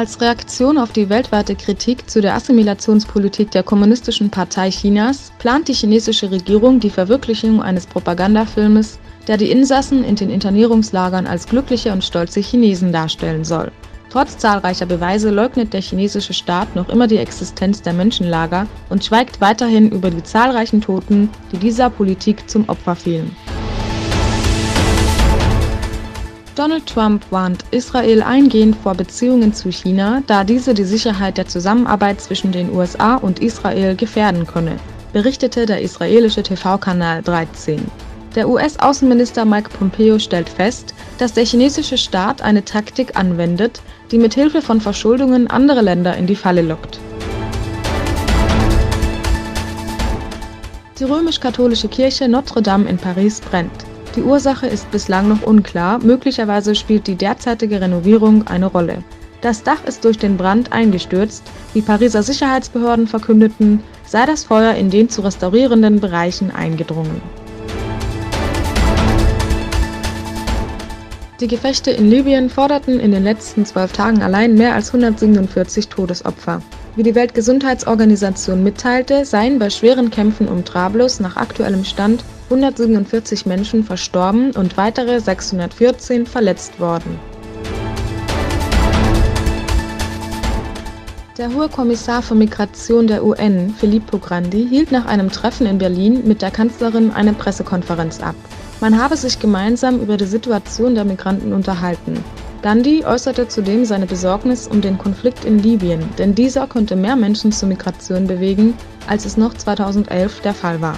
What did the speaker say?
Als Reaktion auf die weltweite Kritik zu der Assimilationspolitik der Kommunistischen Partei Chinas plant die chinesische Regierung die Verwirklichung eines Propagandafilmes, der die Insassen in den Internierungslagern als glückliche und stolze Chinesen darstellen soll. Trotz zahlreicher Beweise leugnet der chinesische Staat noch immer die Existenz der Menschenlager und schweigt weiterhin über die zahlreichen Toten, die dieser Politik zum Opfer fielen. Donald Trump warnt Israel eingehend vor Beziehungen zu China, da diese die Sicherheit der Zusammenarbeit zwischen den USA und Israel gefährden könne, berichtete der israelische TV-Kanal 13. Der US-Außenminister Mike Pompeo stellt fest, dass der chinesische Staat eine Taktik anwendet, die mit Hilfe von Verschuldungen andere Länder in die Falle lockt. Die römisch-katholische Kirche Notre Dame in Paris brennt. Die Ursache ist bislang noch unklar, möglicherweise spielt die derzeitige Renovierung eine Rolle. Das Dach ist durch den Brand eingestürzt, wie Pariser Sicherheitsbehörden verkündeten, sei das Feuer in den zu restaurierenden Bereichen eingedrungen. Die Gefechte in Libyen forderten in den letzten 12 Tagen allein mehr als 147 Todesopfer. Wie die Weltgesundheitsorganisation mitteilte, seien bei schweren Kämpfen um Trablus nach aktuellem Stand 147 Menschen verstorben und weitere 614 verletzt worden. Der Hohe Kommissar für Migration der UN, Filippo Grandi, hielt nach einem Treffen in Berlin mit der Kanzlerin eine Pressekonferenz ab. Man habe sich gemeinsam über die Situation der Migranten unterhalten. Grandi äußerte zudem seine Besorgnis um den Konflikt in Libyen, denn dieser könnte mehr Menschen zur Migration bewegen, als es noch 2011 der Fall war.